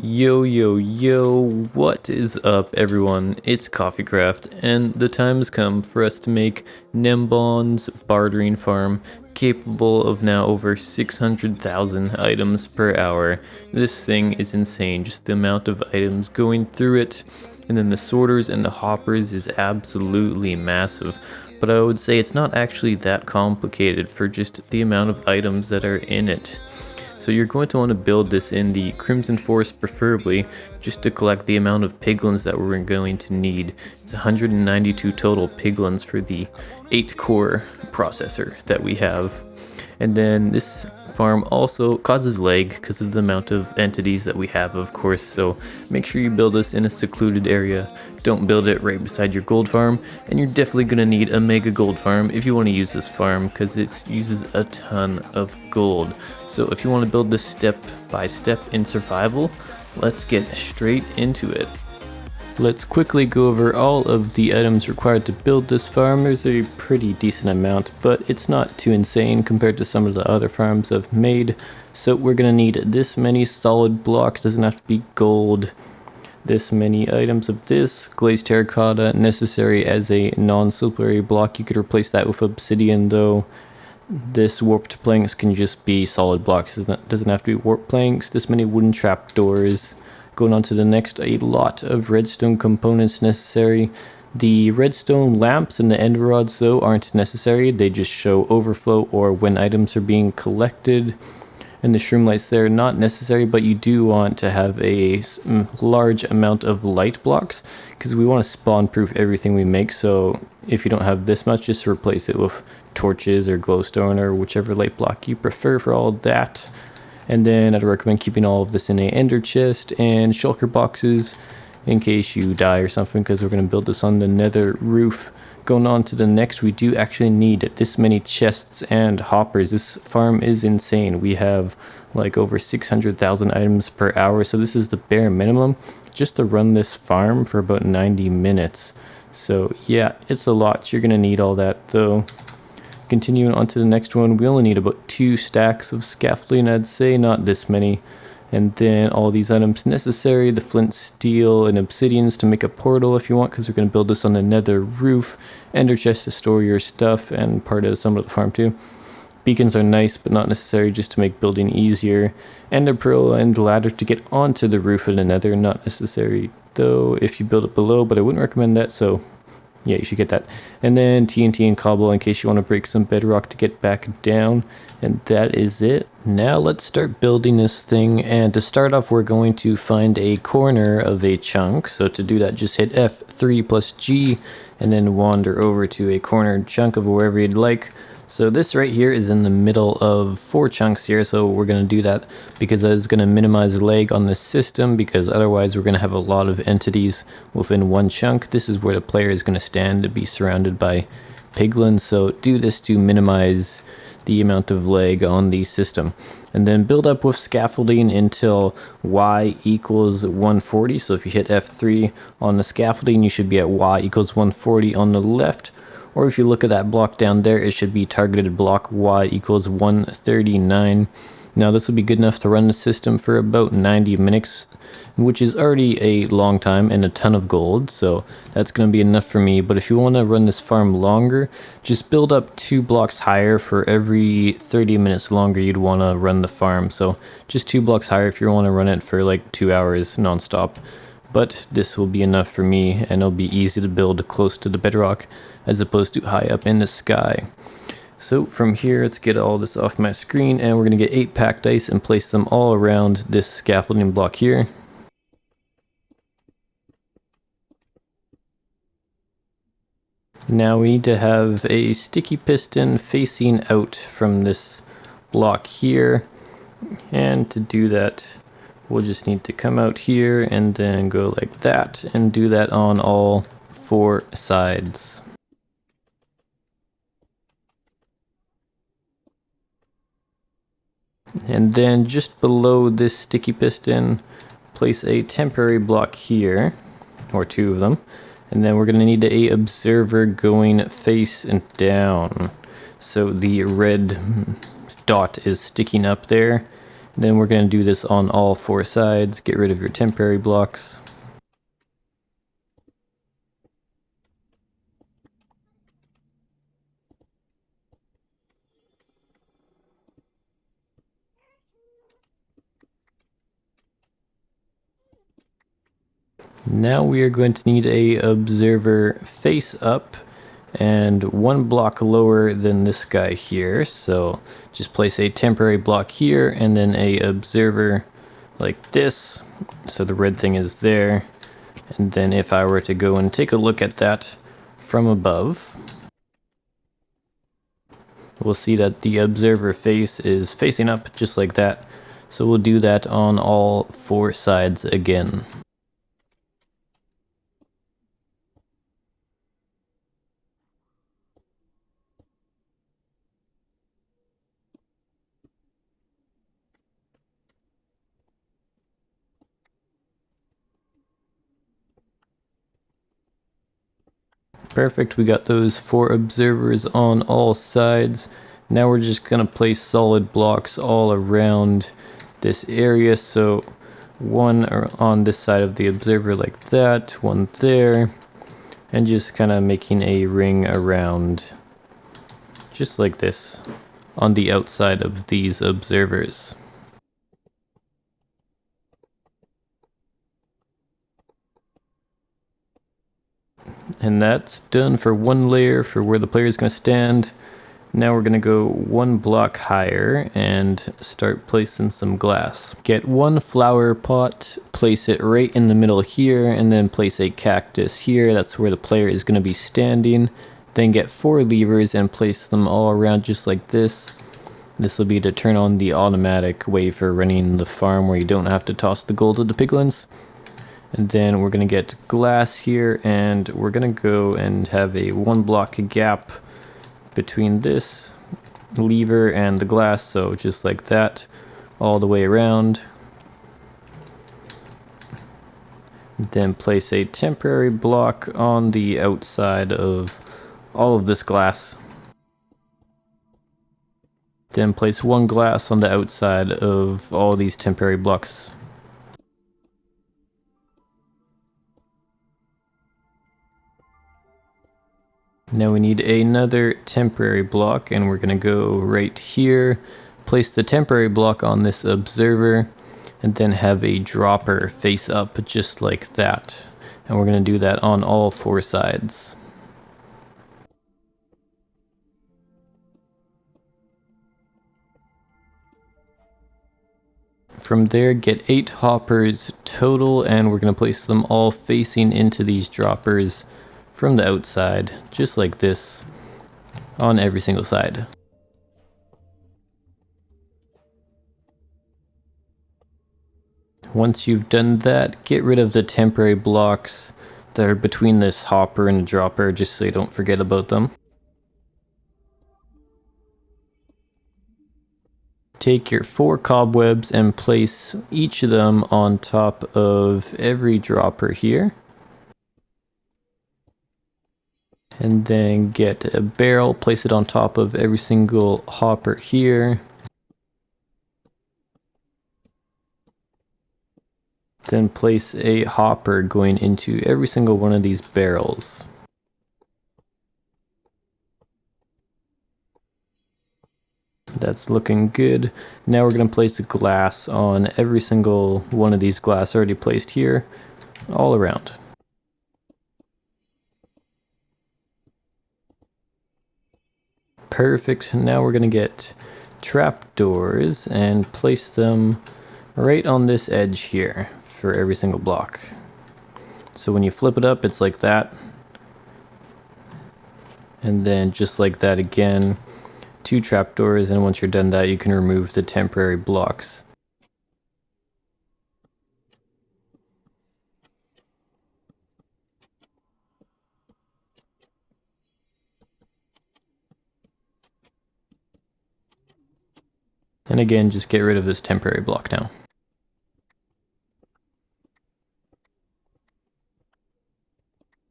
Yo, yo, yo, what is up, everyone? It's CoffeeCraft, and the time has come for us to make Gnembon's bartering farm capable of now over 600,000 items per hour. This thing is insane, just the amount of items going through it, and then the sorters and the hoppers is absolutely massive. But I would say it's not actually that complicated for just the amount of items that are in it. So you're going to want to build this in the Crimson Forest preferably, just to collect the amount of piglins that we're going to need. It's 192 total piglins for the 8-core processor that we have. And then this farm also causes lag because of the amount of entities that we have, of course, so make sure you build this in a secluded area. Don't build it right beside your gold farm, and you're definitely going to need a mega gold farm if you want to use this farm because it uses a ton of gold. So if you want to build this step by step in survival, let's get straight into it. Let's quickly go over all of the items required to build this farm. There's a pretty decent amount, but it's not too insane compared to some of the other farms I've made. So we're going to need this many solid blocks, doesn't have to be gold. This many items of this, Glazed Terracota, necessary as a non-slippery block. You could replace that with obsidian though. This warped planks can just be solid blocks, it doesn't have to be warped planks. This many wooden trapdoors. Going on to the next, a lot of redstone components necessary. The redstone lamps and the end rods though aren't necessary, they just show overflow or when items are being collected. And the Shroomlights there, not necessary, but you do want to have a large amount of light blocks because we want to spawn proof everything we make. So if you don't have this much, just replace it with torches or glowstone or whichever light block you prefer for all that. And then I'd recommend keeping all of this in a ender chest and shulker boxes in case you die or something, because we're going to build this on the nether roof. Going on to the next, we do actually need this many chests and hoppers. This farm is insane. We have like over 600,000 items per hour, so this is the bare minimum just to run this farm for about 90 minutes. So yeah, it's a lot. You're going to need all that though. Continuing on to the next one, we only need about 2 stacks of scaffolding, I'd say, not this many. And then all these items necessary, the flint, steel, and obsidians to make a portal if you want, because we're going to build this on the nether roof. Ender chest to store your stuff and part of some of the farm too. Beacons are nice, but not necessary, just to make building easier. Ender pearl and ladder to get onto the roof of the nether, not necessary though if you build it below, but I wouldn't recommend that, so yeah, you should get that. And then TNT and cobble in case you want to break some bedrock to get back down. And that is it. Now let's start building this thing. And to start off, we're going to find a corner of a chunk. So to do that, just hit F3 plus G and then wander over to a corner chunk of wherever you'd like. So this right here is in the middle of 4 chunks here, so we're going to do that because that is going to minimize lag on the system, because otherwise we're going to have a lot of entities within one chunk. This is where the player is going to stand to be surrounded by piglins, so do this to minimize the amount of lag on the system. And then build up with scaffolding until Y equals 140, so if you hit F3 on the scaffolding, you should be at Y equals 140 on the left. Or if you look at that block down there, it should be targeted block Y equals 139. Now this will be good enough to run the system for about 90 minutes, which is already a long time and a ton of gold, so that's going to be enough for me. But if you want to run this farm longer, just build up 2 blocks higher for every 30 minutes longer you'd want to run the farm. So just 2 blocks higher if you want to run it for like 2 hours non-stop. But this will be enough for me, and it'll be easy to build close to the bedrock as opposed to high up in the sky. So from here, let's get all this off my screen, and we're going to get 8 packed ice and place them all around this scaffolding block here. Now we need to have a sticky piston facing out from this block here, and to do that we'll just need to come out here and then go like that, and do that on all 4 sides. And then just below this sticky piston, place a temporary block here, or 2 of them. And then we're going to need a observer going face and down. So the red dot is sticking up there. Then we're going to do this on all four sides. Get rid of your temporary blocks. Now we are going to need a observer face up and one block lower than this guy here. So just place a temporary block here and then a observer like this. So the red thing is there. And then if I were to go and take a look at that from above, we'll see that the observer face is facing up just like that. So we'll do that on all four sides again. Perfect, we got those four observers on all sides. Now we're just gonna place solid blocks all around this area. So one on this side of the observer like that, one there, and just kind of making a ring around just like this on the outside of these observers. And that's done for one layer for where the player is going to stand. Now we're going to go one block higher and start placing some glass. Get one flower pot, place it right in the middle here, and then place a cactus here. That's where the player is going to be standing. Then get four levers and place them all around just like this. This will be to turn on the automatic way for running the farm where you don't have to toss the gold to the piglins. And then we're going to get glass here, and we're going to go and have a one block gap between this lever and the glass, so just like that all the way around. Then place a temporary block on the outside of all of this glass. Then place one glass on the outside of all these temporary blocks. Now we need another temporary block, and we're going to go right here, place the temporary block on this observer, and then have a dropper face up just like that. And we're going to do that on all four sides. From there, get 8 hoppers total, and we're going to place them all facing into these droppers from the outside, just like this, on every single side. Once you've done that, get rid of the temporary blocks that are between this hopper and the dropper, just so you don't forget about them. Take your 4 cobwebs and place each of them on top of every dropper here. And then get a barrel, place it on top of every single hopper here. Then place a hopper going into every single one of these barrels. That's looking good. Now we're going to place a glass on every single one of these glass already placed here, all around. Perfect. Now we're going to get trapdoors and place them right on this edge here for every single block. So when you flip it up, it's like that. And then just like that again, 2 trapdoors, and once you're done that, you can remove the temporary blocks. And again, just get rid of this temporary block now.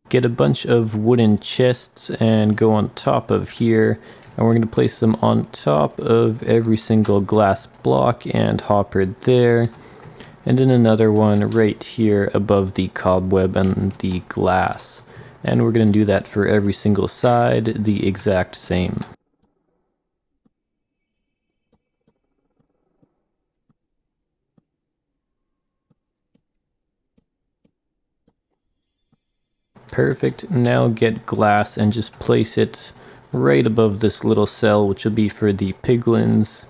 Get a bunch of wooden chests and go on top of here. and we're going to place them on top of every single glass block and hopper there, and then another one right here above the cobweb and the glass. And we're going to do that for every single side the exact same. Perfect. Now get glass and just place it right above this little cell, which will be for the piglins.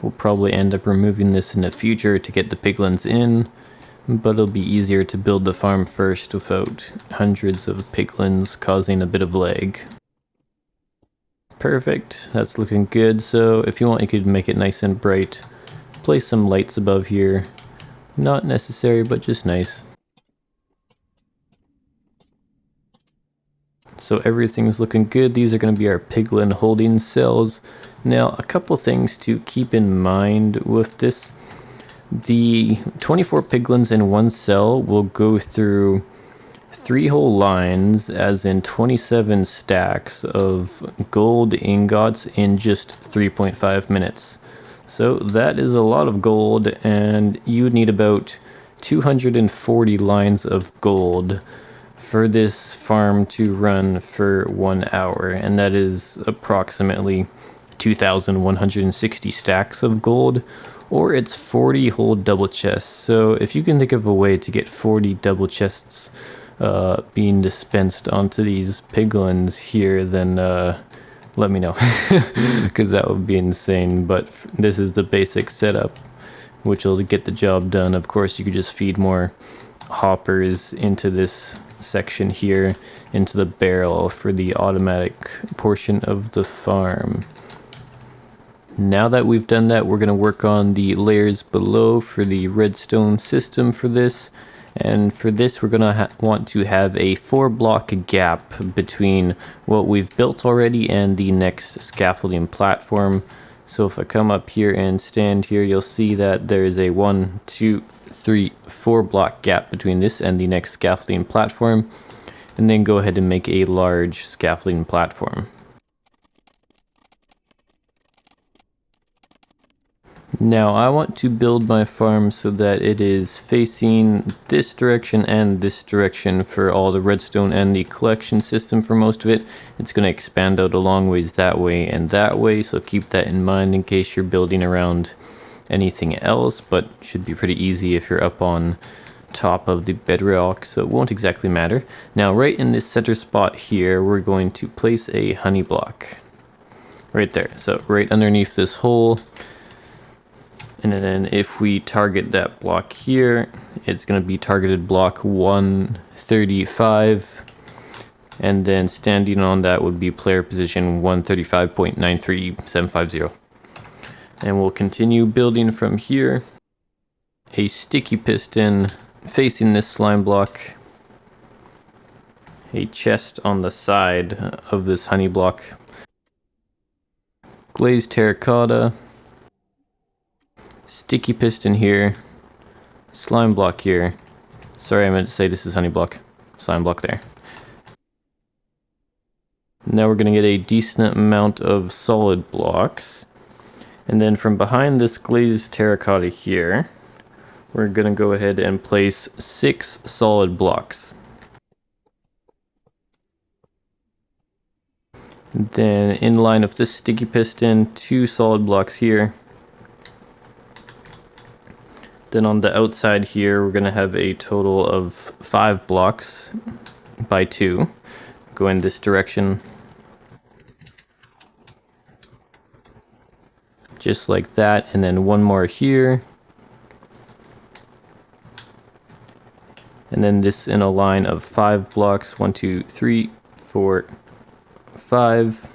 We'll probably end up removing this in the future to get the piglins in, but it'll be easier to build the farm first without hundreds of piglins causing a bit of lag. Perfect, that's looking good. So if you want, you could make it nice and bright. Place some lights above here. Not necessary, but just nice. So everything's looking good. These are going to be our piglin holding cells. Now, a couple things to keep in mind with this. The 24 piglins in one cell will go through 3 whole lines, as in 27 stacks of gold ingots in just 3.5 minutes. So that is a lot of gold, and you would need about 240 lines of gold for this farm to run for 1 hour, and that is approximately 2,160 stacks of gold, or it's 40 whole double chests. So if you can think of a way to get 40 double chests being dispensed onto these piglins here, then let me know, because that would be insane. But this is the basic setup, which will get the job done. Of course, you could just feed more hoppers into this section here, into the barrel for the automatic portion of the farm. Now that we've done that, we're going to work on the layers below for the redstone system for this. And for this, we're going to want to have a 4-block gap between what we've built already and the next scaffolding platform. So if I come up here and stand here, you'll see that there is a 1, 2, 3, 4 block gap between this and the next scaffolding platform. And then go ahead and make a large scaffolding platform. Now I want to build my farm so that it is facing this direction and this direction for all the redstone and the collection system for most of it. It's going to expand out a long ways that way and that way, so keep that in mind in case you're building around anything else, but it should be pretty easy if you're up on top of the bedrock, so it won't exactly matter. Now right in this center spot here, we're going to place a honey block right there, so right underneath this hole. And then if we target that block here, it's going to be targeted block 135. And then standing on that would be player position 135.93750. And we'll continue building from here. A sticky piston facing this slime block. A chest on the side of this honey block. Glazed Terracota. Sticky piston here, slime block here. Sorry, I meant to say this is honey block, slime block there. Now we're going to get a decent amount of solid blocks. And then from behind this glazed terracotta here, we're going to go ahead and place 6 solid blocks. Then in line with this sticky piston, 2 solid blocks here. Then on the outside here, we're going to have a total of 5 blocks by 2. Go in this direction. Just like that. And then 1 more here. And then this in a line of 5 blocks. 1, 2, 3, 4, 5.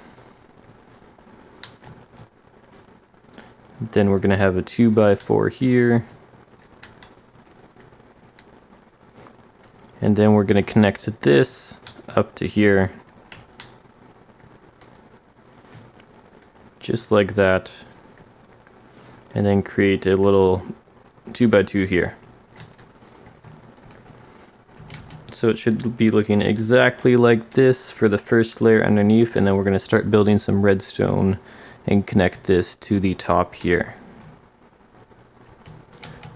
Then we're going to have a 2 by 4 here. And then we're going to connect this up to here. Just like that. And then create a little 2 by 2 here. So it should be looking exactly like this for the first layer underneath, and then we're going to start building some redstone and connect this to the top here.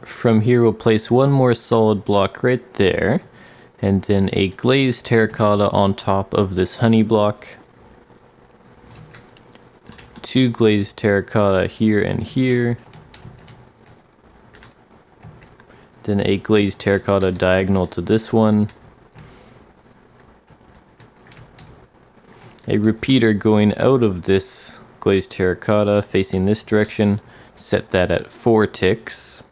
From here we'll place one more solid block right there, and then a glazed terracotta on top of this honey block. Two glazed terracotta here and here. Then a glazed terracotta diagonal to this one. A repeater going out of this glazed terracotta facing this direction. Set that at 4 ticks.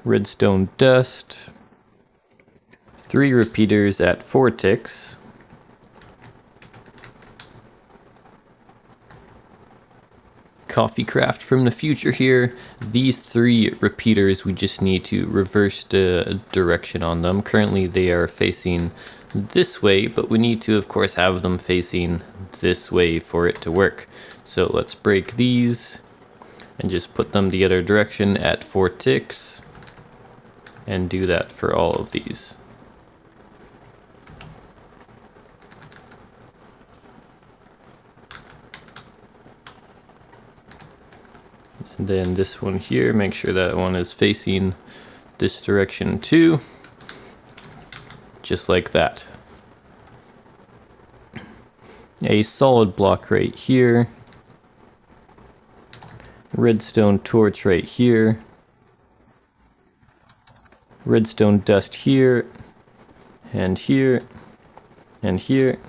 Redstone Dust. 3 repeaters at 4 ticks. Coffee craft from the future here. These 3 repeaters, we just need to reverse the direction on them. Currently they are facing this way, but we need to of course have them facing this way for it to work. So let's break these and just put them the other direction at 4 ticks and do that for all of these. And then this one here, make sure that one is facing this direction too. Just like that. A solid block right here. Redstone torch right here. Redstone dust here. And here. And here.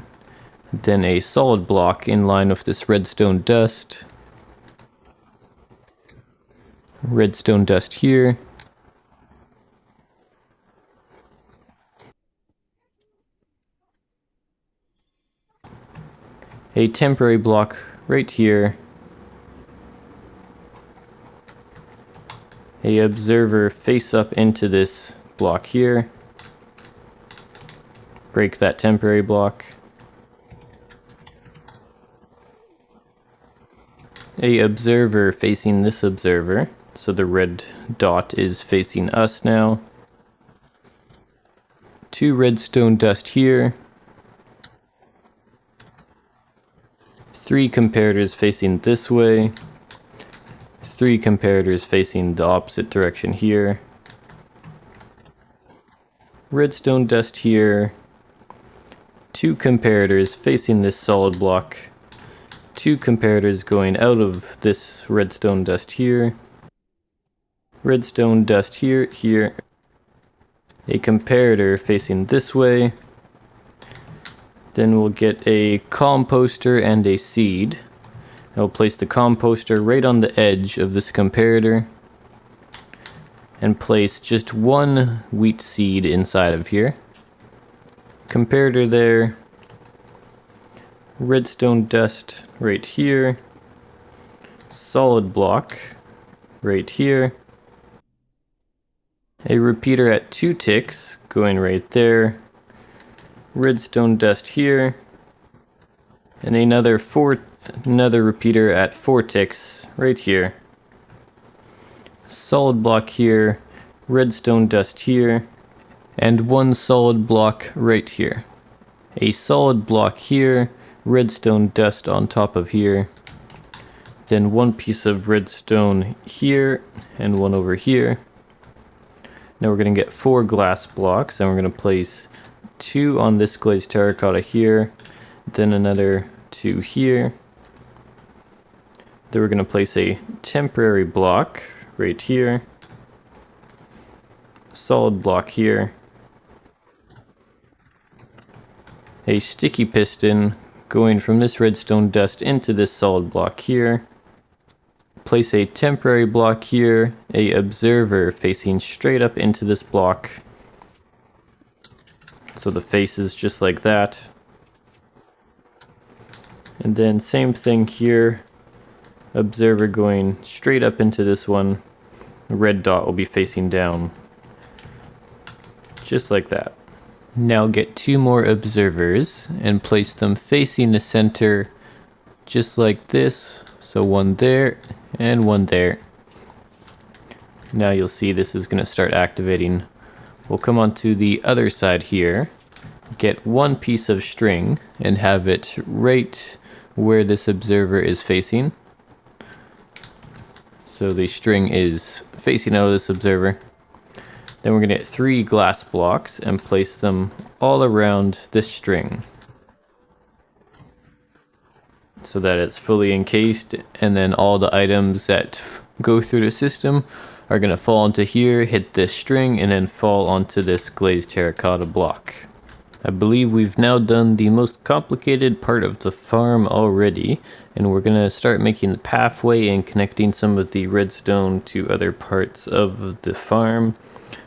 Then a solid block in line with this redstone dust. Redstone dust here. A temporary block right here. A observer face up into this block here. Break that temporary block. A observer facing this observer. So the red dot is facing us now. 2 redstone dust here. 3 comparators facing this way. 3 comparators facing the opposite direction here. Redstone dust here. 2 comparators facing this solid block. 2 comparators going out of this redstone dust here. Redstone dust here, here. A comparator facing this way. Then we'll get a composter and a seed. I'll place the composter right on the edge of this comparator. And place just 1 wheat seed inside of here. Comparator there. Redstone dust right here. Solid block right here. A repeater at 2 ticks going right there. Redstone dust here. And another repeater at 4 ticks right here. Solid block here. Redstone dust here. And 1 solid block right here. A solid block here. Redstone dust on top of here. Then 1 piece of redstone here and 1 over here. Now we're going to get 4 glass blocks, and we're going to place 2 on this glazed terracotta here, then another 2 here. Then we're going to place a temporary block right here, solid block here, a sticky piston going from this redstone dust into this solid block here. Place a temporary block here, a observer facing straight up into this block. So the face is just like that. And then same thing here, observer going straight up into this one. The red dot will be facing down. Just like that. Now get 2 more observers and place them facing the center just like this. So 1 there and 1 there. Now you'll see this is going to start activating We'll come onto the other side here, get one piece of string and have it right where this observer is facing. So the string is facing out of this observer. Then we're gonna get 3 glass blocks and place them all around this string so that it's fully encased, and then all the items that go through the system are gonna fall into here, hit this string, and then fall onto this glazed terracotta block. I believe we've now done the most complicated part of the farm already, and we're gonna start making the pathway and connecting some of the redstone to other parts of the farm.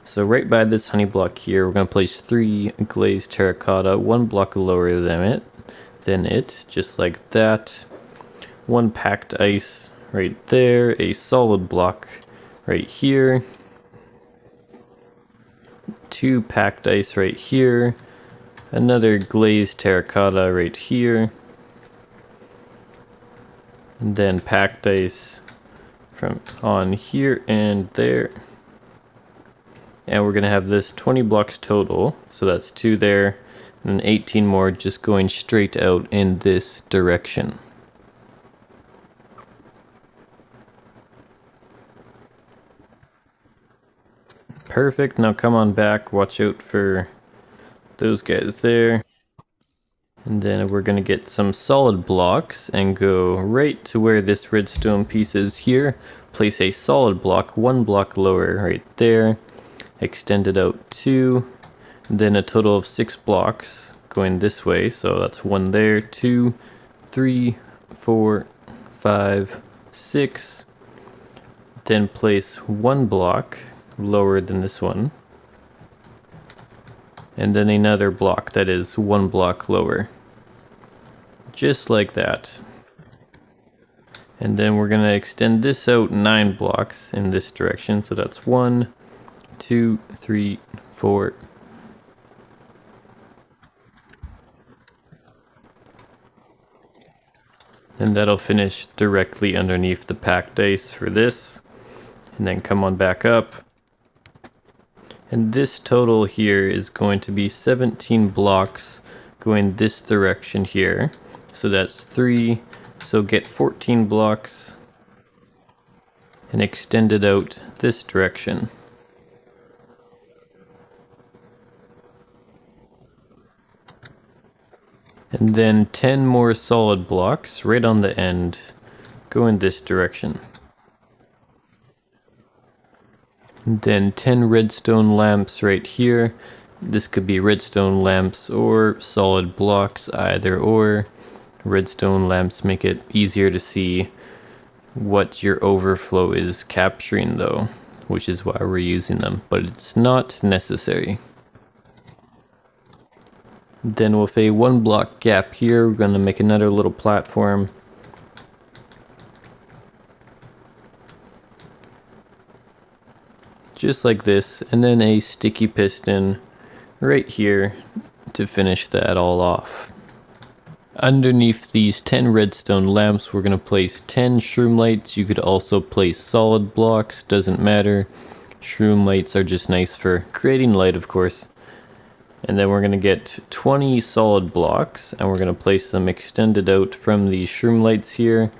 So right by this honey block here, we're gonna place 3 glazed terracotta, 1 block lower than it, just like that. 1 packed ice right there, a solid block right here, 2 packed ice right here, another glazed terracotta right here, and then packed ice from on here and there. And we're gonna have this 20 blocks total, so that's 2 there, and 18 more just going straight out in this direction. Perfect, now come on back, watch out for those guys there. And then we're gonna get some solid blocks and go right to where this redstone piece is here. Place a solid block 1 block lower right there. Extend it out 2. Then a total of 6 blocks going this way. So that's 1 there, 2, 3, 4, 5, 6. Then place 1 block lower than this one. And then another block that is 1 block lower. Just like that. And then we're gonna extend this out 9 blocks in this direction. So that's 1, 2, 3, 4. And that'll finish directly underneath the packed ice for this. And then come on back up. And this total here is going to be 17 blocks going this direction here. So that's 3. So get 14 blocks and extend it out this direction. And then 10 more solid blocks right on the end go in this direction. And then 10 redstone lamps right here. This could be redstone lamps or solid blocks, either or. Redstone lamps make it easier to see what your overflow is capturing though, which is why we're using them, but it's not necessary. Then with a 1 block gap here, we're going to make another little platform. Just like this, and then a sticky piston right here to finish that all off. Underneath these 10 redstone lamps, we're going to place 10 Shroomlights. You could also place solid blocks, doesn't matter. Shroomlights are just nice for creating light, of course. And then we're going to get 20 solid blocks, and we're going to place them extended out from these Shroomlights here,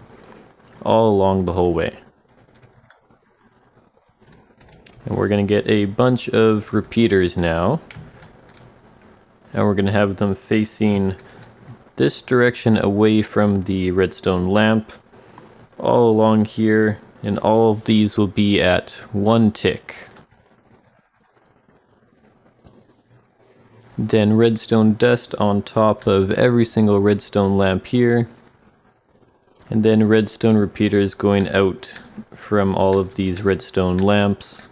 all along the whole way. And we're going to get a bunch of repeaters now, and we're going to have them facing this direction away from the redstone lamp, all along here, and all of these will be at 1 tick. Then redstone dust on top of every single redstone lamp here. And then redstone repeaters going out from all of these redstone lamps.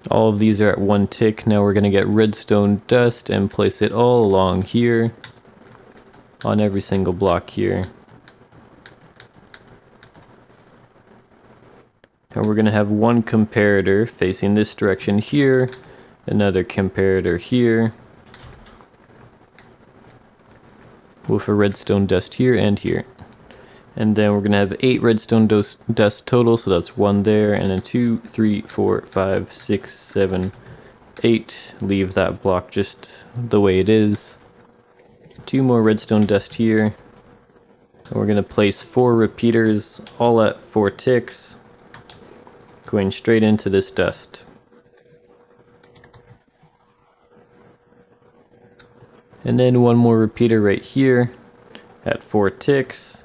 All of these are at 1 tick. Now we're going to get redstone dust and place it all along here. On every single block here. And we're going to have 1 comparator facing this direction here. Another comparator here. With a redstone dust here and here. And then we're going to have 8 redstone dust total, so that's 1 there, and then 2, 3, 4, 5, 6, 7, 8, leave that block just the way it is. 2 more redstone dust here. And we're gonna place 4 repeaters, all at 4 ticks, going straight into this dust. And then 1 more repeater right here at 4 ticks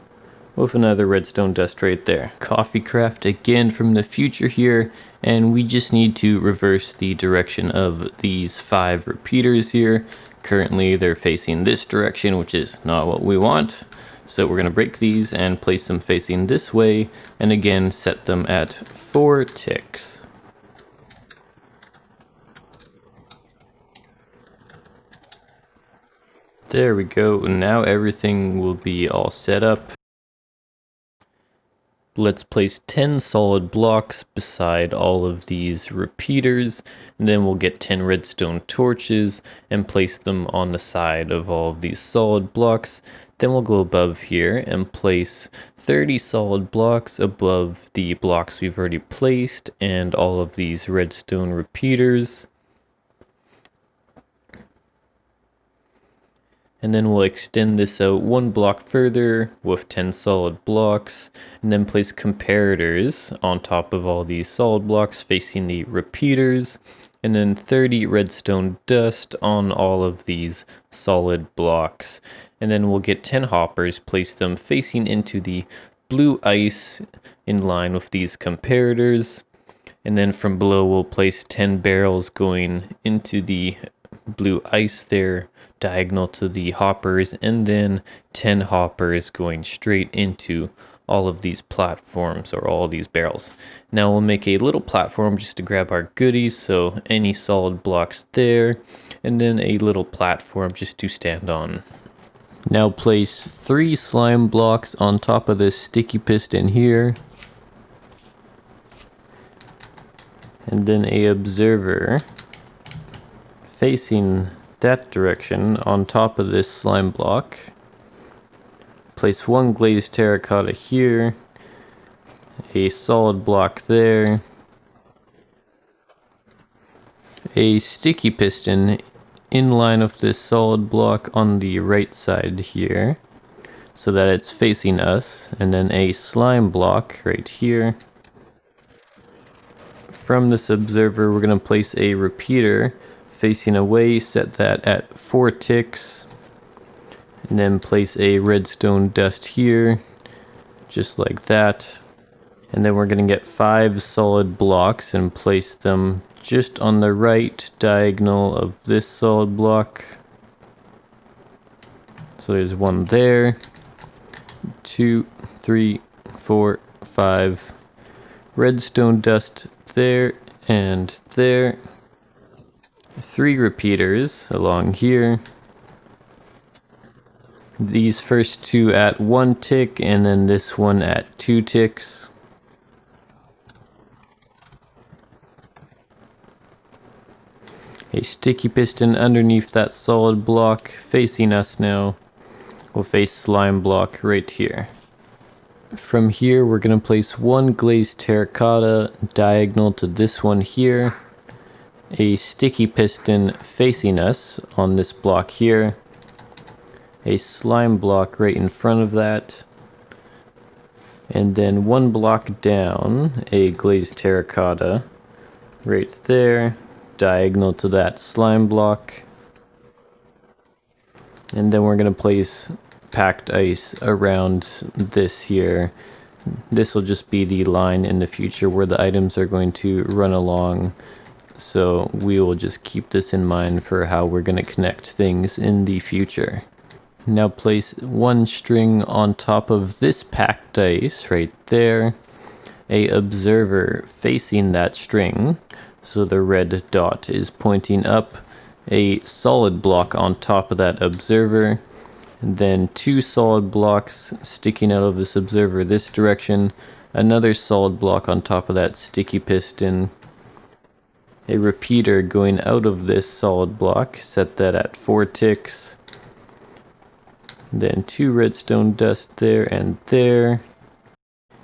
with another redstone dust right there. Coffee craft again from the future here, and we just need to reverse the direction of these 5 repeaters here. Currently they're facing this direction, which is not what we want. So we're going to break these and place them facing this way, and again set them at 4 ticks. There we go, now everything will be all set up. Let's place 10 solid blocks beside all of these repeaters, and then we'll get 10 redstone torches and place them on the side of all of these solid blocks. Then we'll go above here and place 30 solid blocks above the blocks we've already placed and all of these redstone repeaters. And then we'll extend this out 1 block further with 10 solid blocks, and then place comparators on top of all these solid blocks facing the repeaters, and then 30 redstone dust on all of these solid blocks. And then we'll get 10 hoppers, place them facing into the blue ice in line with these comparators. And then from below we'll place 10 barrels going into the blue ice there, diagonal to the hoppers, and then 10 hoppers going straight into all of these platforms or all of these barrels. Now we'll make a little platform just to grab our goodies, so any solid blocks there, and then a little platform just to stand on. Now place 3 slime blocks on top of this sticky piston here, and then a observer facing that direction on top of this slime block. Place 1 glazed terracota here, a solid block there, a sticky piston in line with this solid block on the right side here so that it's facing us, and then a slime block right here. From this observer we're going to place a repeater facing away, set that at 4 ticks, and then place a redstone dust here, just like that. And then we're going to get 5 solid blocks and place them just on the right diagonal of this solid block. So there's 1 there, 2, 3, 4, 5. Redstone dust there and there. 3 repeaters along here. These first 2 at 1 tick, and then this one at 2 ticks. A sticky piston underneath that solid block facing us now with a slime block right here. From here we're going to place 1 glazed terracota diagonal to this one here. A sticky piston facing us on this block here, a slime block right in front of that, and then 1 block down, a glazed terracota right there, diagonal to that slime block. And then we're going to place packed ice around this here. This will just be the line in the future where the items are going to run along. So we will just keep this in mind for how we're going to connect things in the future. Now place 1 string on top of this packed ice right there. A observer facing that string, so the red dot is pointing up. A solid block on top of that observer. And then 2 solid blocks sticking out of this observer this direction. Another solid block on top of that sticky piston. A repeater going out of this solid block, set that at 4 ticks. Then 2 redstone dust there and there.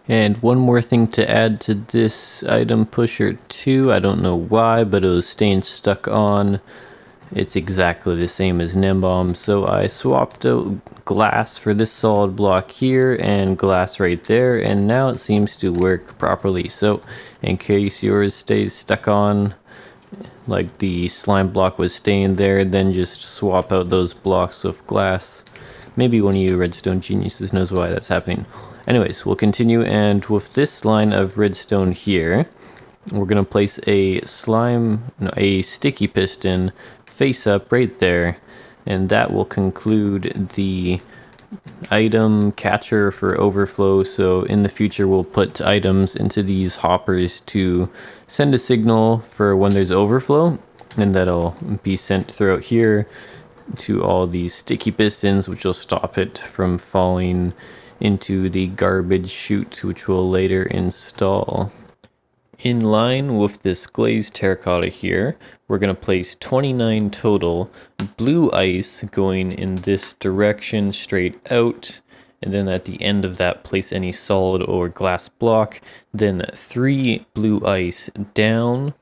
And one more thing to add to this item pusher too, I don't know why, but it was staying stuck on. It's exactly the same as Gnembon, so I swapped out glass for this solid block here and glass right there, and now it seems to work properly. So in case yours stays stuck on, like the slime block was staying there, then just swap out those blocks of glass. Maybe one of you redstone geniuses knows why that's happening. Anyways, we'll continue, and with this line of redstone here, we're gonna place a sticky piston face up right there, and that will conclude the item catcher for overflow. So in the future we'll put items into these hoppers to send a signal for when there's overflow, and that'll be sent throughout here to all these sticky pistons, which will stop it from falling into the garbage chute, which we'll later install. In line with this glazed terracotta here, we're going to place 29 total blue ice going in this direction straight out, and then at the end of that place any solid or glass block, then 3 blue ice down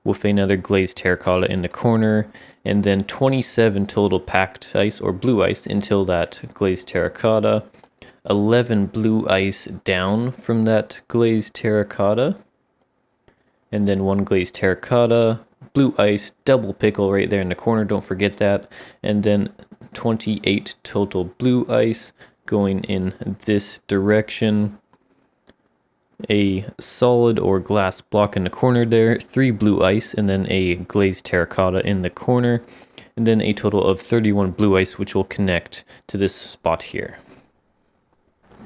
with another glazed terracotta in the corner, and then 27 total packed ice or blue ice until that glazed terracotta, 11 blue ice down from that glazed terracotta, and then 1 glazed terracotta, blue ice, double pickle right there in the corner, don't forget that, and then 28 total blue ice going in this direction, a solid or glass block in the corner there, 3 blue ice, and then a glazed terracotta in the corner, and then a total of 31 blue ice, which will connect to this spot here.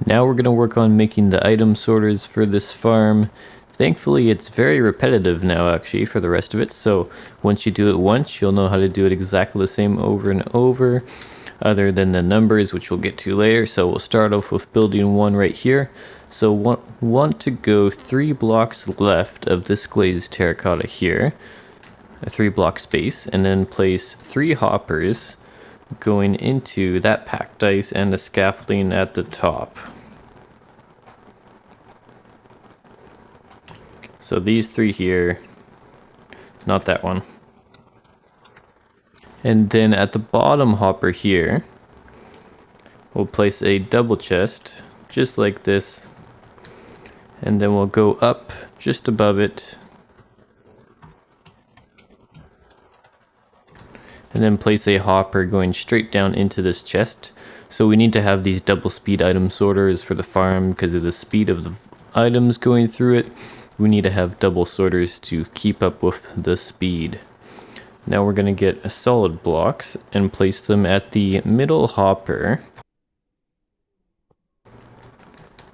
Now we're going to work on making the item sorters for this farm. Thankfully, it's very repetitive now, actually, for the rest of it. So once you do it once, you'll know how to do it exactly the same over and over, other than the numbers, which we'll get to later. So we'll start off with building one right here. So want to go 3 blocks left of this glazed terracotta here, a 3 block space, and then place 3 hoppers going into that packed ice and the scaffolding at the top. So these 3 here, not that one. And then at the bottom hopper here, we'll place a double chest, just like this. And then we'll go up just above it. And then place a hopper going straight down into this chest. So we need to have these double speed item sorters for the farm because of the speed of the items going through it. We need to have double sorters to keep up with the speed. Now we're going to get solid blocks and place them at the middle hopper.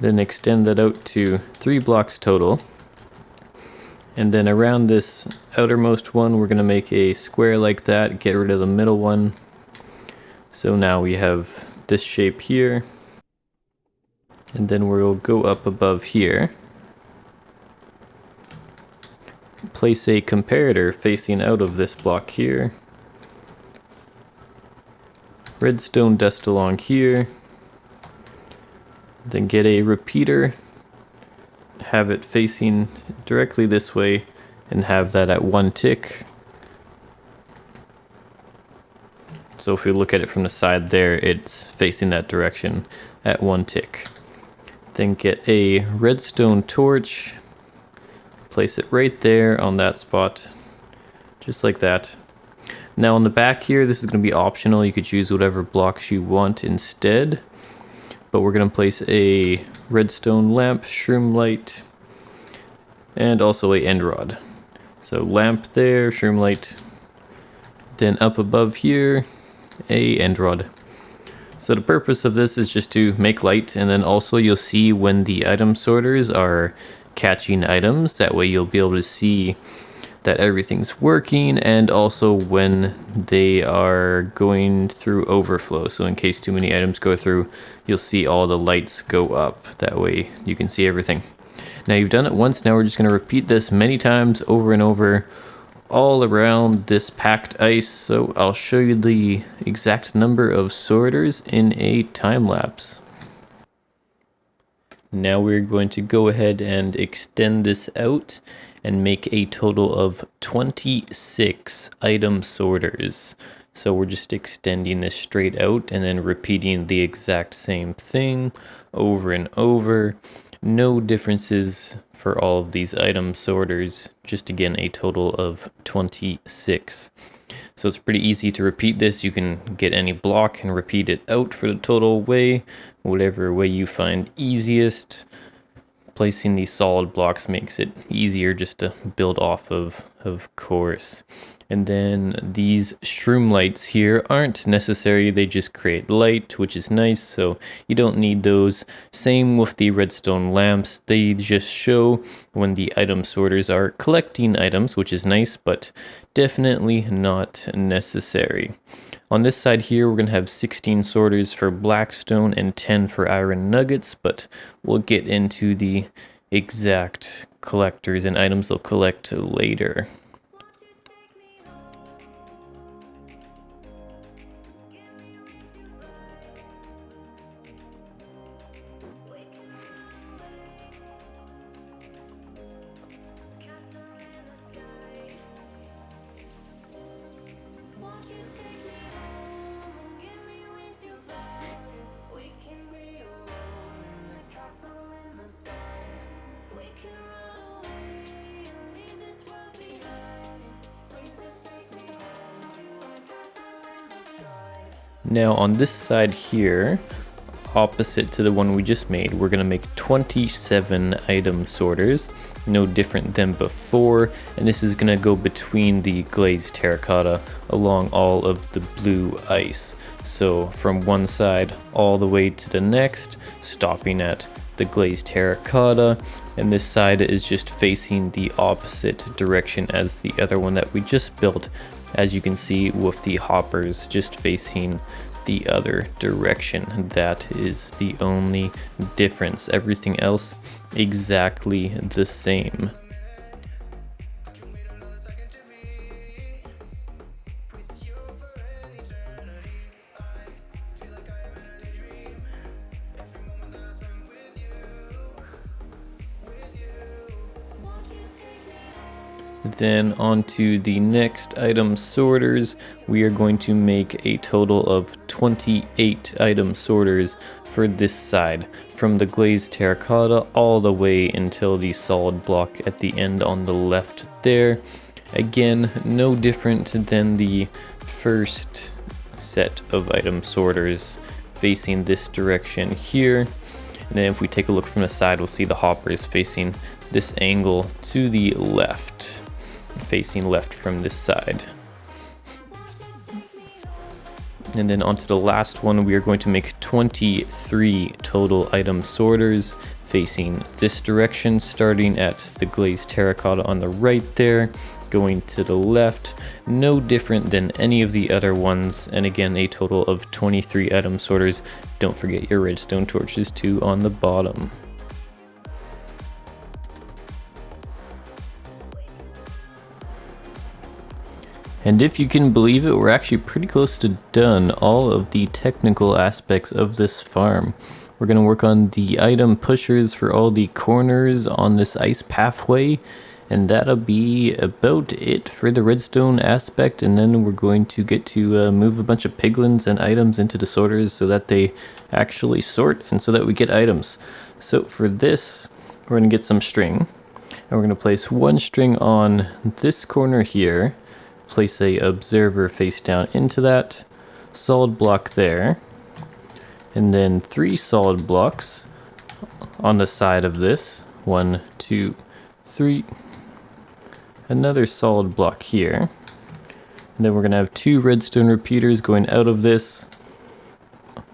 Then extend that out to 3 blocks total. And then around this outermost one, we're going to make a square like that, get rid of the middle one. So now we have this shape here. And then we'll go up above here. Place a comparator facing out of this block here. Redstone Dust along here. Then get a repeater, have it facing directly this way, and have that at 1 tick. So if we look at it from the side there, it's facing that direction at 1 tick. Then get a redstone torch, place it right there on that spot, just like that. Now on the back here, this is going to be optional. You could choose whatever blocks you want instead. But we're going to place a redstone lamp, shroomlight, and also a end rod. So lamp there, shroomlight. Then up above here, a end rod. So the purpose of this is just to make light, and then also you'll see when the item sorters are catching items. That way you'll be able to see that everything's working, and also when they are going through overflow. So in case too many items go through, you'll see all the lights go up. That way you can see everything. Now you've done it once, now we're just going to repeat this many times over and over all around this packed ice. So I'll show you the exact number of sorters in a time lapse. Now we're going to go ahead and extend this out and make a total of 26 item sorters. So we're just extending this straight out and then repeating the exact same thing over and over. No differences for all of these item sorters, just again a total of 26. So it's pretty easy to repeat this. You can get any block and repeat it out for the total way, whatever way you find easiest. Placing these solid blocks makes it easier just to build off of course. And then these Shroomlights here aren't necessary, they just create light, which is nice, so you don't need those. Same with the Redstone Lamps, they just show when the item sorters are collecting items, which is nice, but definitely not necessary. On this side here, we're going to have 16 sorters for blackstone and 10 for iron nuggets, but we'll get into the exact collectors and items they'll collect later. Now on this side here, opposite to the one we just made, we're going to make 27 item sorters, no different than before, and this is going to go between the glazed terracotta along all of the blue ice. So from one side all the way to the next, stopping at the glazed terracotta, and this side is just facing the opposite direction as the other one that we just built, as you can see with the hoppers just facing the other direction. That is the only difference. Everything else exactly the same. Then onto the next item sorters, we are going to make a total of 28 item sorters for this side, from the glazed terracotta all the way until the solid block at the end on the left there. Again, no different than the first set of item sorters facing this direction here. And then if we take a look from the side, we'll see the hoppers facing this angle to the left, facing left from this side. And then onto the last one, we are going to make 23 total item sorters facing this direction, starting at the glazed terracotta on the right there, going to the left. No different than any of the other ones, and again a total of 23 item sorters. Don't forget your redstone torches too on the bottom. And if you can believe it, we're actually pretty close to done all of the technical aspects of this farm. We're going to work on the item pushers for all the corners on this ice pathway, and that'll be about it for the redstone aspect. And then we're going to get to move a bunch of piglins and items into the sorters so that they actually sort and so that we get items. So for this, we're going to get some string, and we're going to place one string on this corner here, place a observer face down into that, solid block there, and then 3 solid blocks on the side of this, 1, 2, 3, another solid block here, and then we're going to have 2 redstone repeaters going out of this,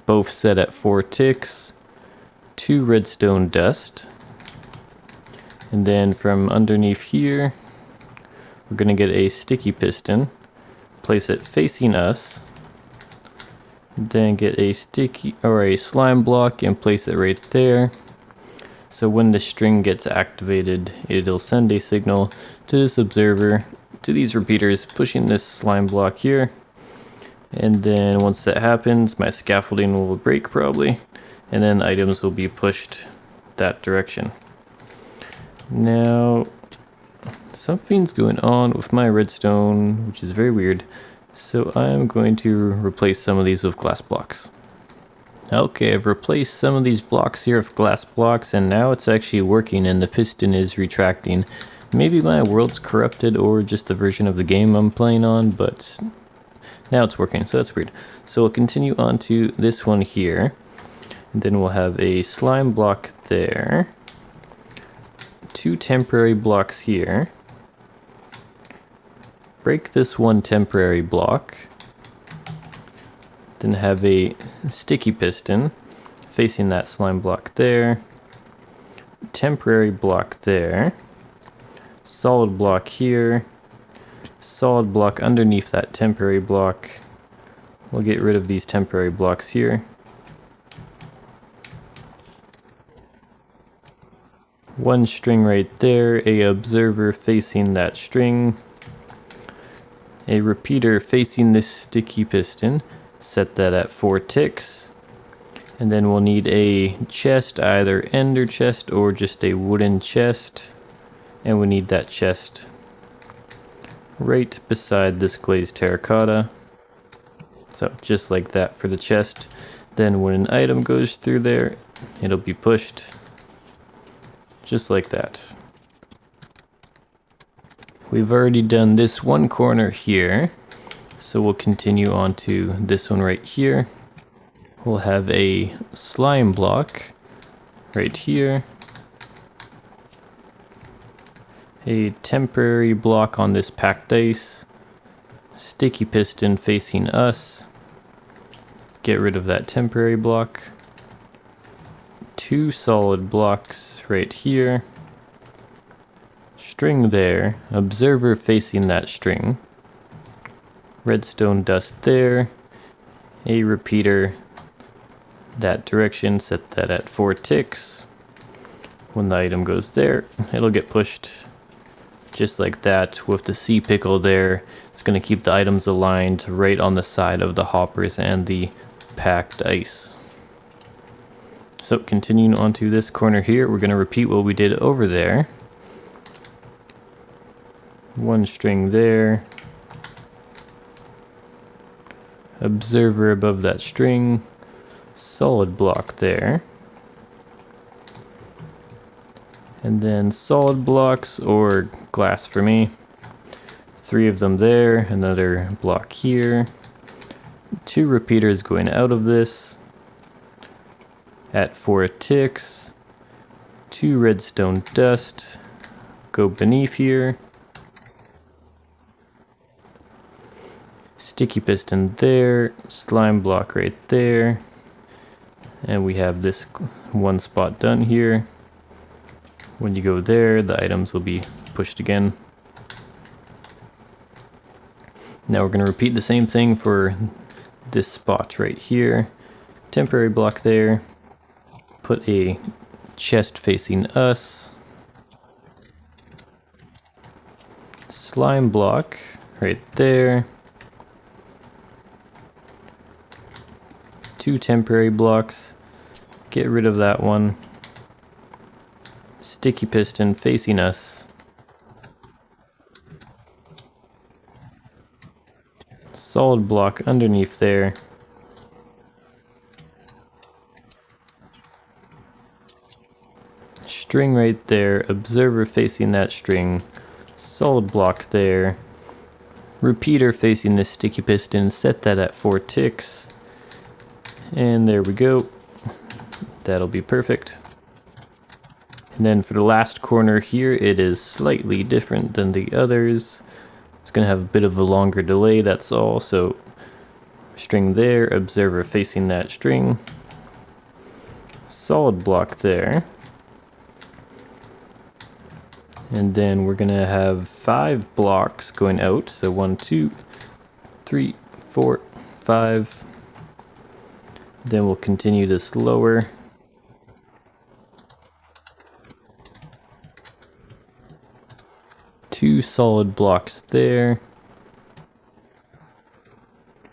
both set at 4 ticks, 2 redstone dust, and then from underneath here we're going to get a sticky piston, place it facing us, then get a sticky or a slime block and place it right there. So when the string gets activated, it'll send a signal to this observer, to these repeaters, pushing this slime block here. And then once that happens, my scaffolding will break probably, and then items will be pushed that direction. Now, something's going on with my redstone, which is very weird. So I'm going to replace some of these with glass blocks. Okay, I've replaced some of these blocks here with glass blocks, and now it's actually working and the piston is retracting. Maybe my world's corrupted or just the version of the game I'm playing on, but now it's working, so that's weird. So we'll continue on to this one here. And then we'll have a slime block there. 2 temporary blocks here. Break this one temporary block. Then have a sticky piston facing that slime block there. Temporary block there. Solid block here. Solid block underneath that temporary block. We'll get rid of these temporary blocks here. One string right there, a observer facing that string. A repeater facing this sticky piston. Set that at 4 ticks. And then we'll need a chest, either ender chest or just a wooden chest. And we need that chest right beside this glazed terracotta. So just like that for the chest. Then when an item goes through there, it'll be pushed just like that. We've already done this one corner here, so we'll continue on to this one right here. We'll have a slime block right here. A temporary block on this packed ice. Sticky piston facing us. Get rid of that temporary block. 2 solid blocks right here. String there. Observer facing that string. Redstone dust there. A repeater that direction. Set that at 4 ticks. When the item goes there, it'll get pushed just like that. With the sea pickle there, it's going to keep the items aligned right on the side of the hoppers and the packed ice. So continuing on to this corner here, we're going to repeat what we did over there. 1 string there. Observer above that string. Solid block there. And then solid blocks, or glass for me. 3 of them there, another block here. 2 repeaters going out of this. At 4 ticks. 2 redstone dust. Go beneath here. Sticky piston there. Slime block right there. And we have this one spot done here. When you go there, the items will be pushed again. Now we're going to repeat the same thing for this spot right here. Temporary block there. Put a chest facing us. Slime block right there. 2 temporary blocks. Get rid of that one. Sticky piston facing us. Solid block underneath there. String right there. Observer facing that string. Solid block there. Repeater facing this sticky piston. Set that at 4 ticks. And there we go. That'll be perfect. And then for the last corner here, it is slightly different than the others. It's going to have a bit of a longer delay, that's all. So string there, observer facing that string. Solid block there. And then we're going to have 5 blocks going out. So 1, 2, 3, 4, 5. Then we'll continue this lower. Two solid blocks there.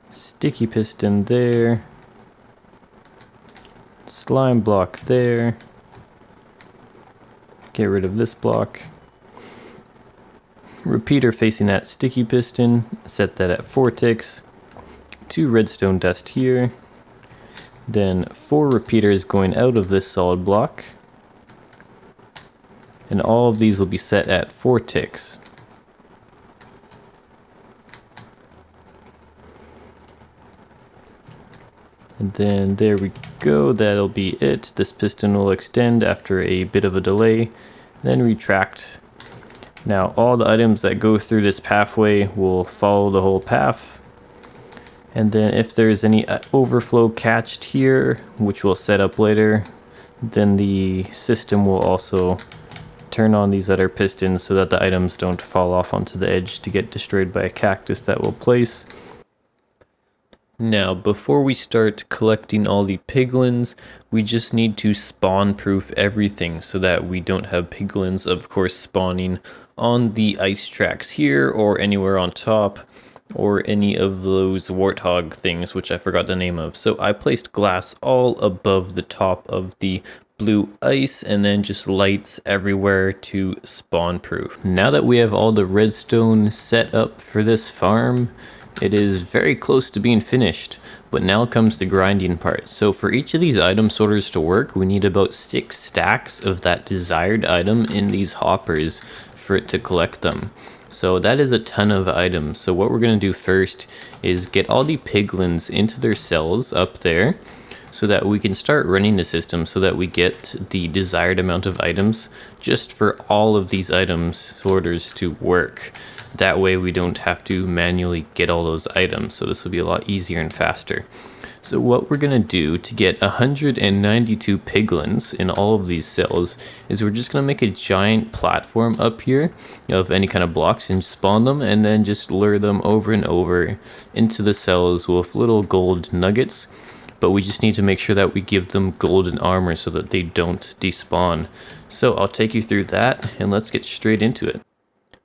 Sticky piston there. Slime block there. Get rid of this block. Repeater facing that sticky piston, set that at 4 ticks. 2 redstone dust here. Then 4 repeaters going out of this solid block. And all of these will be set at 4 ticks. And then there we go, that'll be it. This piston will extend after a bit of a delay, then retract. Now all the items that go through this pathway will follow the whole path. And then if there's any overflow catched here, which we'll set up later, then the system will also turn on these other pistons so that the items don't fall off onto the edge to get destroyed by a cactus that will place. Now, before we start collecting all the piglins, we just need to spawn proof everything so that we don't have piglins, of course, spawning on the ice tracks here or anywhere on top or any of those warthog things, which I forgot the name of. So I placed glass all above the top of the blue ice and then just lights everywhere to spawn proof. Now that we have all the redstone set up for this farm, it is very close to being finished, but now comes the grinding part. So for each of these item sorters to work, we need about 6 stacks of that desired item in these hoppers for it to collect them. So that is a ton of items. So what we're going to do first is get all the piglins into their cells up there so that we can start running the system so that we get the desired amount of items just for all of these item sorters to work. That way we don't have to manually get all those items, so this will be a lot easier and faster. So what we're going to do to get 192 piglins in all of these cells is we're just going to make a giant platform up here of any kind of blocks and spawn them and then just lure them over and over into the cells with little gold nuggets. But we just need to make sure that we give them golden armor so that they don't despawn. So I'll take you through that and let's get straight into it.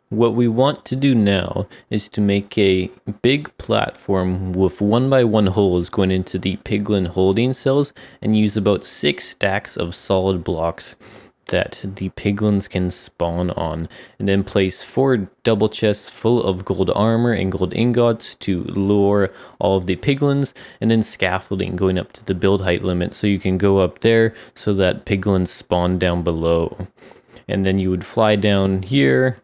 What we want to do now is to make a big platform with 1x1 holes going into the piglin holding cells and use about 6 stacks of solid blocks that the piglins can spawn on, and then place 4 double chests full of gold armor and gold ingots to lure all of the piglins, and then scaffolding going up to the build height limit so you can go up there so that piglins spawn down below. And then you would fly down here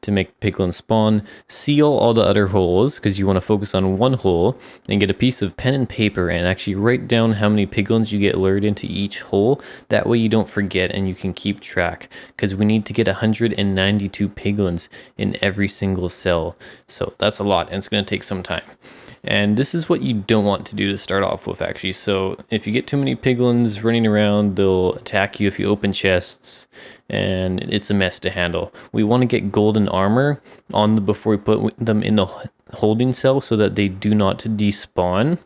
to make piglin spawn, seal all the other holes because you want to focus on one hole, and get a piece of pen and paper and actually write down how many piglins you get lured into each hole. That way you don't forget and you can keep track, because we need to get 192 piglins in every single cell. So that's a lot and it's going to take some time. And this is what you don't want to do to start off with, actually. So if you get too many piglins running around, they'll attack you if you open chests, and it's a mess to handle. We want to get golden armor on them before we put them in the holding cell so that they do not despawn.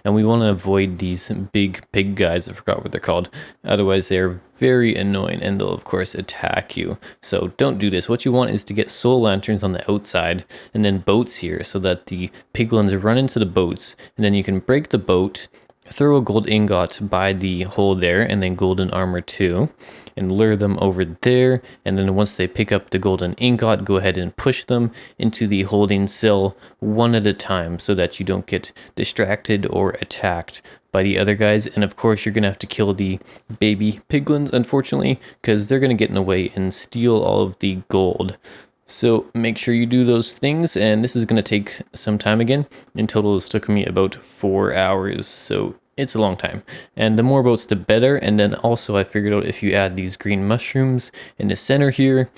And we want to avoid these big pig guys, I forgot what they're called. Otherwise they are very annoying and they'll of course attack you. So don't do this. What you want is to get soul lanterns on the outside and then boats here so that the piglins run into the boats, and then you can break the boat, throw a gold ingot by the hole there and then golden armor too, and lure them over there. And then once they pick up the golden ingot, go ahead and push them into the holding cell one at a time so that you don't get distracted or attacked by the other guys. And of course you're gonna have to kill the baby piglins, unfortunately, because they're gonna get in the way and steal all of the gold. So make sure you do those things, and this is going to take some time again. In total, this took me about 4 hours, so it's a long time. And the more boats, the better. And then also I figured out if you add these green mushrooms in the center here,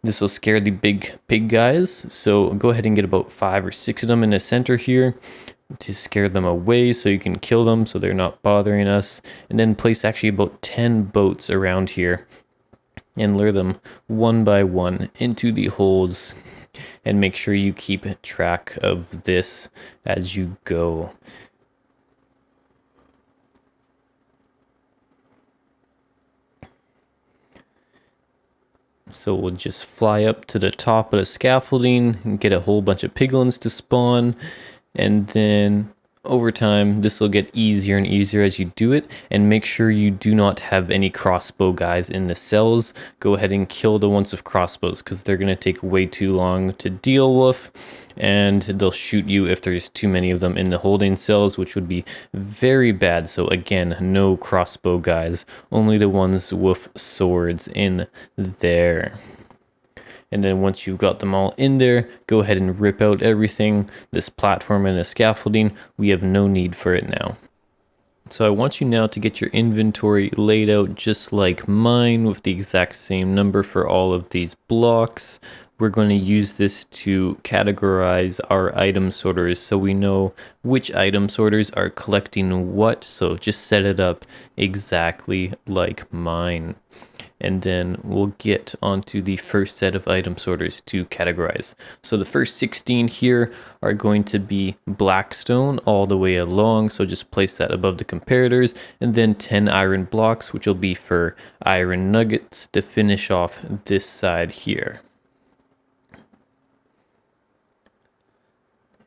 this will scare the big pig guys. So go ahead and get about 5 or 6 of them in the center here to scare them away so you can kill them so they're not bothering us. And then place actually about 10 boats around here and lure them one by one into the holes, and make sure you keep track of this as you go. So we'll just fly up to the top of the scaffolding and get a whole bunch of piglins to spawn, and then over time, this will get easier and easier as you do it, and make sure you do not have any crossbow guys in the cells. Go ahead and kill the ones with crossbows, because they're going to take way too long to deal with, and they'll shoot you if there's too many of them in the holding cells, which would be very bad. So again, no crossbow guys, only the ones with swords in there. And then once you've got them all in there, go ahead and rip out everything. This platform and the scaffolding, we have no need for it now. So I want you now to get your inventory laid out just like mine, with the exact same number for all of these blocks. We're going to use this to categorize our item sorters so we know which item sorters are collecting what. So just set it up exactly like mine. And then we'll get onto the first set of item sorters to categorize. So the first 16 here are going to be blackstone all the way along, so just place that above the comparators, and then 10 iron blocks, which will be for iron nuggets to finish off this side here.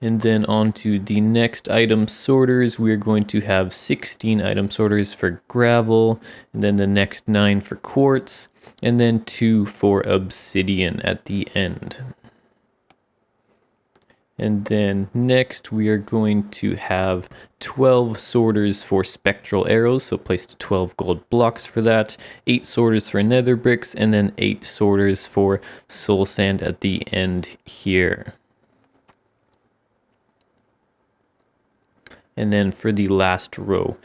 And then on to the next item sorters, we're going to have 16 item sorters for gravel, and then the next 9 for quartz, and then 2 for obsidian at the end. And then next we are going to have 12 sorters for spectral arrows, so place 12 gold blocks for that, 8 sorters for nether bricks, and then 8 sorters for soul sand at the end here. And then for the last row,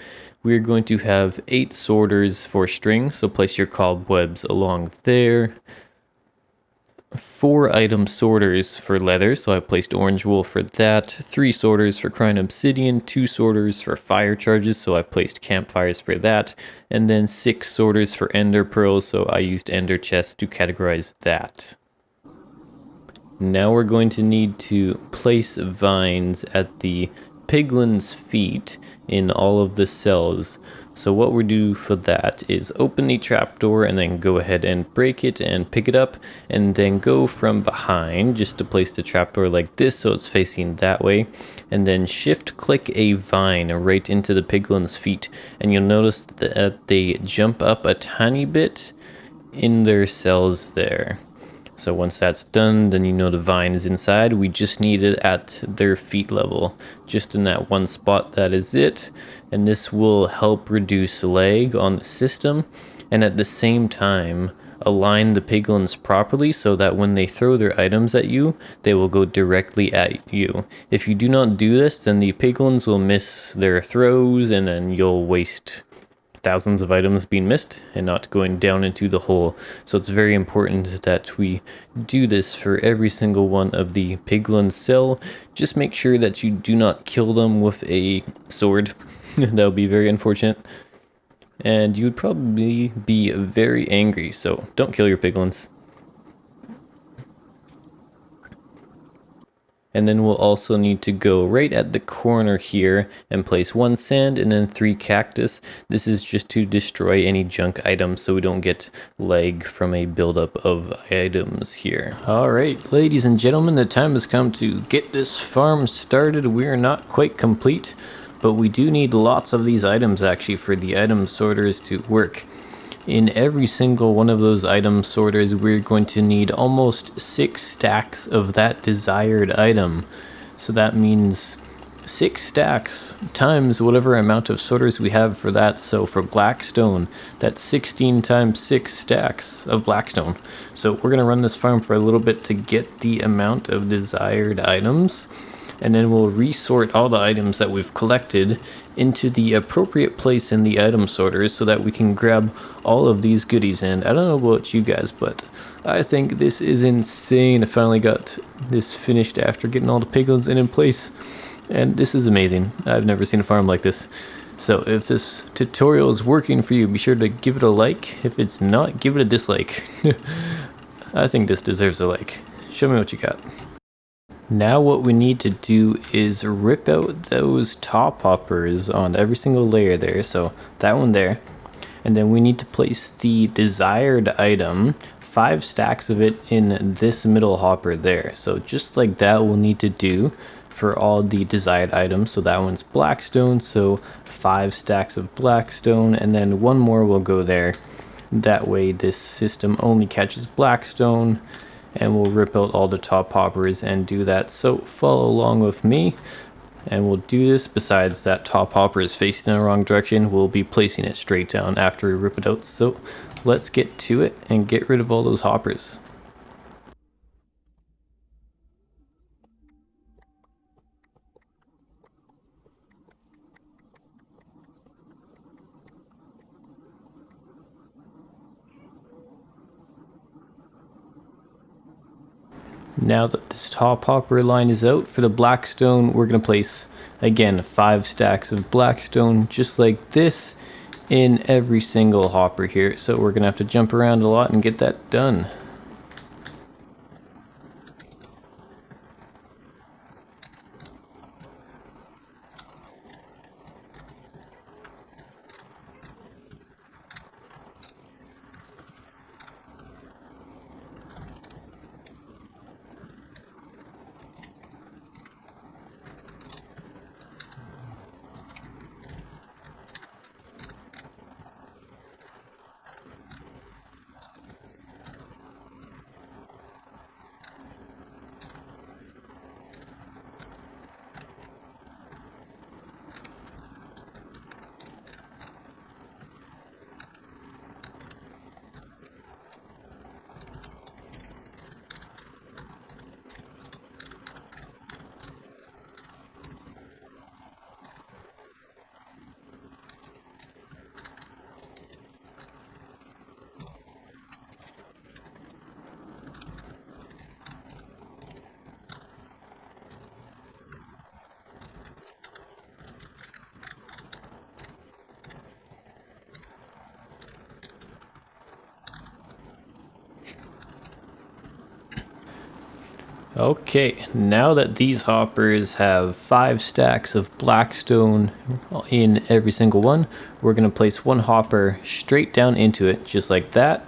we're going to have 8 sorters for string, so place your cobwebs along there. 4 item sorters for leather, so I placed orange wool for that. 3 sorters for crying obsidian, 2 sorters for fire charges, so I placed campfires for that. And then 6 sorters for ender pearls, so I used ender chests to categorize that. Now we're going to need to place vines at the piglin's feet in all of the cells. So what we do for that is open the trapdoor and then go ahead and break it and pick it up, and then go from behind just to place the trapdoor like this so it's facing that way, and then shift click a vine right into the piglin's feet, and you'll notice that they jump up a tiny bit in their cells there. So once that's done, then you know the vine is inside. We just need it at their feet level, just in that one spot. That is it. And this will help reduce lag on the system, and at the same time align the piglins properly so that when they throw their items at you, they will go directly at you. If you do not do this, then the piglins will miss their throws, and then you'll waste thousands of items being missed and not going down into the hole. So it's very important that we do this for every single one of the piglin cell. Just make sure that you do not kill them with a sword. That would be very unfortunate, and you would probably be very angry, so don't kill your piglins. And then we'll also need to go right at the corner here and place 1 sand and then 3 cactus. This is just to destroy any junk items so we don't get lag from a buildup of items here. Alright, ladies and gentlemen, the time has come to get this farm started. We are not quite complete, but we do need lots of these items actually for the item sorters to work. In every single one of those item sorters, we're going to need almost 6 stacks of that desired item. So that means 6 stacks times whatever amount of sorters we have for that. So for blackstone, that's 16 times 6 stacks of blackstone. So we're going to run this farm for a little bit to get the amount of desired items, and then we'll resort all the items that we've collected into the appropriate place in the item sorters so that we can grab all of these goodies. And I don't know about you guys, but I think this is insane. I finally got this finished after getting all the piglins in place, and this is amazing. I've never seen a farm like this. So if this tutorial is working for you, be sure to give it a like. If it's not, give it a dislike. I think this deserves a like. Show me what you got. Now what we need to do is rip out those top hoppers on every single layer there, so that one there, and then we need to place the desired item, 5 stacks of it, in this middle hopper there. So just like that we'll need to do for all the desired items. So that one's blackstone, so 5 stacks of blackstone, and then one more will go there. That way this system only catches blackstone, and we'll rip out all the top hoppers and do that. So follow along with me, and we'll do this. Besides, that top hopper is facing in the wrong direction. We'll be placing it straight down after we rip it out. So let's get to it and get rid of all those hoppers. Now that this top hopper line is out, for the blackstone, we're going to place, again, 5 stacks of blackstone, just like this, in every single hopper here. So we're going to have to jump around a lot and get that done. Okay, now that these hoppers have 5 stacks of blackstone in every single one, we're going to place one hopper straight down into it, just like that.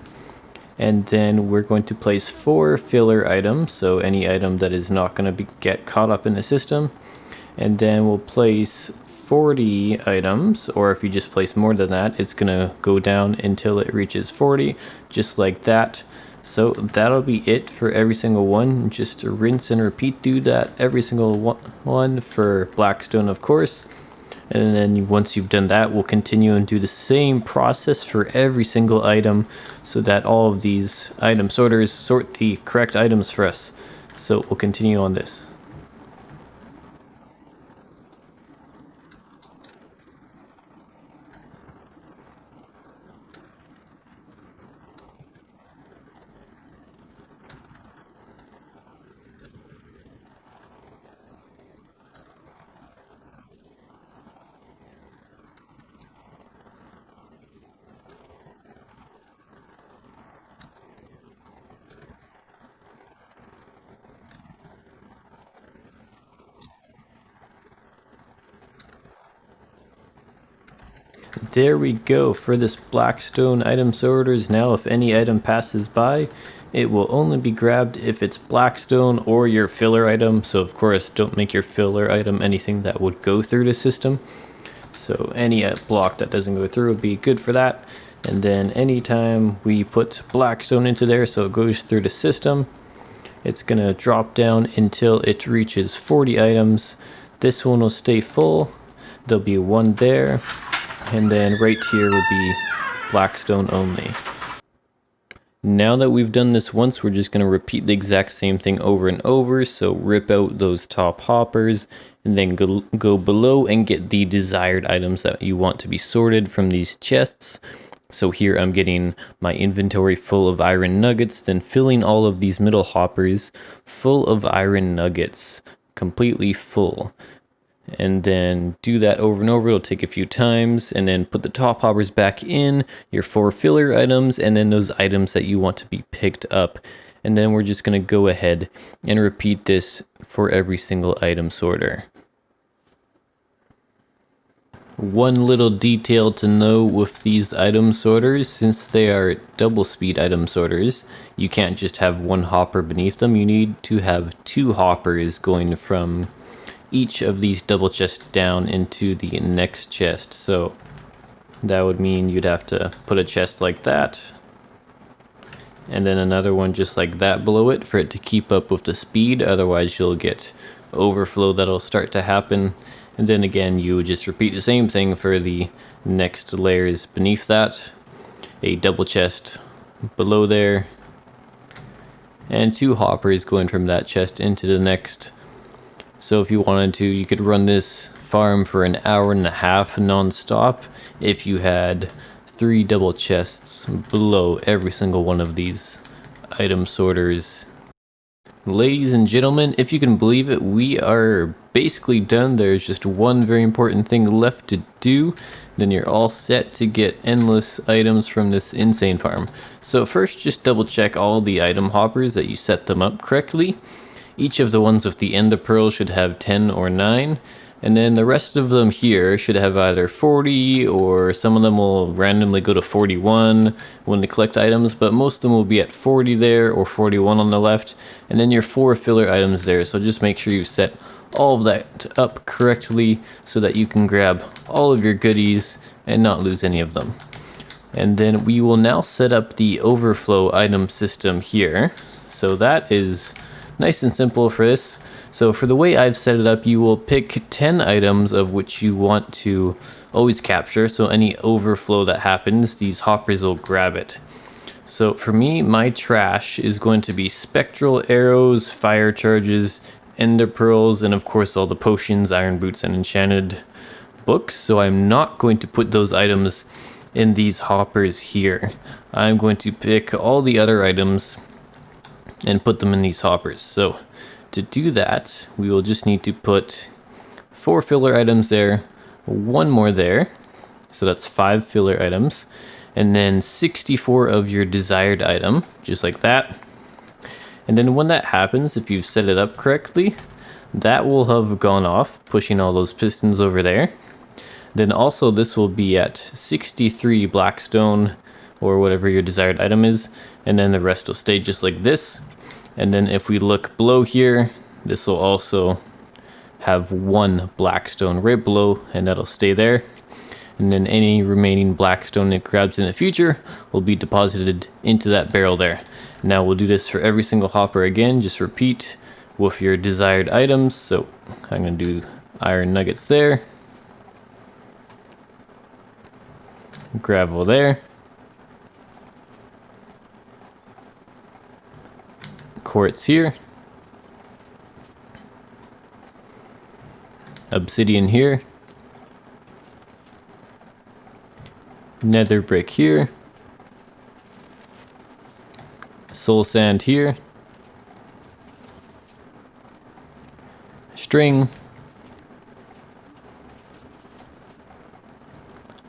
And then we're going to place 4 filler items, so any item that is not going to get caught up in the system. And then we'll place 40 items, or if you just place more than that, it's going to go down until it reaches 40, just like that. So that'll be it for every single one. Just rinse and repeat, do that every single one for blackstone, of course. And then once you've done that, we'll continue and do the same process for every single item, so that all of these item sorters sort the correct items for us. So we'll continue on this. There we go for this blackstone item sorters. Now if any item passes by, it will only be grabbed if it's blackstone or your filler item. So of course, don't make your filler item anything that would go through the system. So any block that doesn't go through would be good for that. And then anytime we put blackstone into there, so it goes through the system, it's gonna drop down until it reaches 40 items. This one will stay full. There'll be one there. And then right here will be blackstone only. Now that we've done this once, we're just going to repeat the exact same thing over and over. So rip out those top hoppers, and then go below and get the desired items that you want to be sorted from these chests. So here I'm getting my inventory full of iron nuggets, then filling all of these middle hoppers full of iron nuggets, completely full. And then do that over and over. It'll take a few times, and then put the top hoppers back in, your 4 filler items, and then those items that you want to be picked up. And then we're just going to go ahead and repeat this for every single item sorter. One little detail to know with these item sorters: since they are double speed item sorters, you can't just have one hopper beneath them. You need to have 2 hoppers going from each of these double chests down into the next chest. So that would mean you'd have to put a chest like that, and then another one just like that below it for it to keep up with the speed. Otherwise you'll get overflow that'll start to happen. And then again, you would just repeat the same thing for the next layers beneath that. A double chest below there, and 2 hoppers going from that chest into the next. So if you wanted to, you could run this farm for an hour and a half non-stop if you had 3 double chests below every single one of these item sorters. Ladies and gentlemen, if you can believe it, we are basically done. There's just one very important thing left to do. Then you're all set to get endless items from this insane farm. So first, just double check all the item hoppers that you set them up correctly. Each of the ones with the ender pearl should have 10 or 9. And then the rest of them here should have either 40, or some of them will randomly go to 41 when they collect items, but most of them will be at 40 there or 41 on the left. And then your 4 filler items there, so just make sure you set all of that up correctly so that you can grab all of your goodies and not lose any of them. And then we will now set up the overflow item system here. So that is nice and simple for this. So for the way I've set it up, you will pick 10 items of which you want to always capture. So any overflow that happens, these hoppers will grab it. So for me, my trash is going to be spectral arrows, fire charges, ender pearls, and of course all the potions, iron boots, and enchanted books. So I'm not going to put those items in these hoppers here. I'm going to pick all the other items and put them in these hoppers. So to do that, we will just need to put 4 filler items there, 1 more there, so that's 5 filler items, and then 64 of your desired item, just like that. And then when that happens, if you've set it up correctly, that will have gone off, pushing all those pistons over there. Then also this will be at 63 blackstone, or whatever your desired item is, and then the rest will stay just like this. And then if we look below here, this will also have 1 blackstone right below, and that'll stay there. And then any remaining blackstone it grabs in the future will be deposited into that barrel there. Now we'll do this for every single hopper again. Just repeat with your desired items. So I'm going to do iron nuggets there, gravel there, quartz here, obsidian here, nether brick here, soul sand here, string,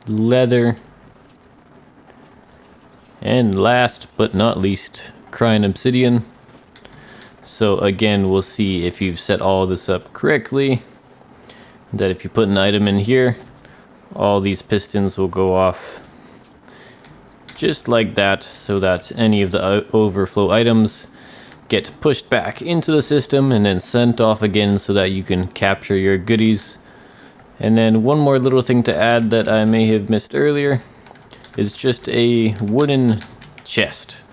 leather, and last but not least, crying obsidian. So again, we'll see if you've set all this up correctly, that if you put an item in here, all these pistons will go off just like that, so that any of the overflow items get pushed back into the system and then sent off again so that you can capture your goodies. And then one more little thing to add that I may have missed earlier is just a wooden chest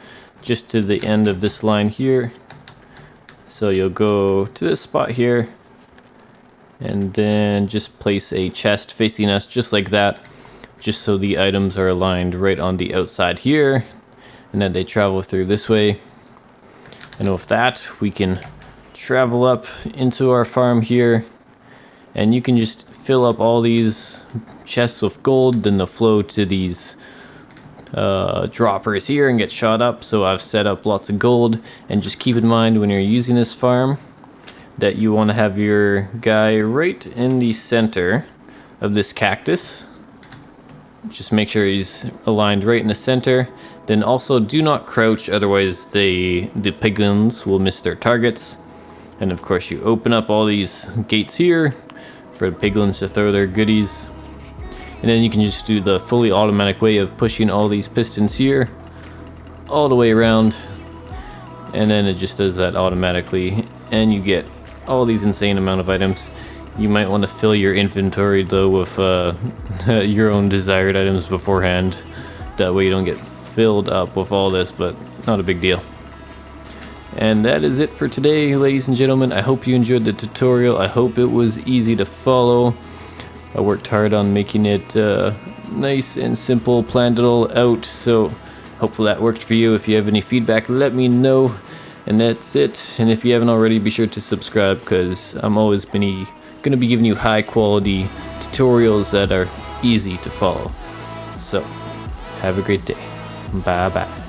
just to the end of this line here. So you'll go to this spot here and then just place a chest facing us just like that, just so the items are aligned right on the outside here and then they travel through this way. And with that, we can travel up into our farm here, and you can just fill up all these chests with gold, then they'll flow to these droppers here and get shot up. So I've set up lots of gold, and just keep in mind when you're using this farm that you want to have your guy right in the center of this cactus. Just make sure he's aligned right in the center. Then also do not crouch, otherwise the piglins will miss their targets. And of course you open up all these gates here for the piglins to throw their goodies. And then you can just do the fully automatic way of pushing all these pistons here all the way around, and then it just does that automatically, and you get all these insane amount of items. You might want to fill your inventory though with your own desired items beforehand. That way you don't get filled up with all this, but not a big deal. And that is it for today, ladies and gentlemen. I hope you enjoyed the tutorial. I hope it was easy to follow. I worked hard on making it nice and simple, planned it all out, so hopefully that worked for you. If you have any feedback, let me know. And that's it. And if you haven't already, be sure to subscribe, because I'm always going to be giving you high quality tutorials that are easy to follow. So, have a great day. Bye bye.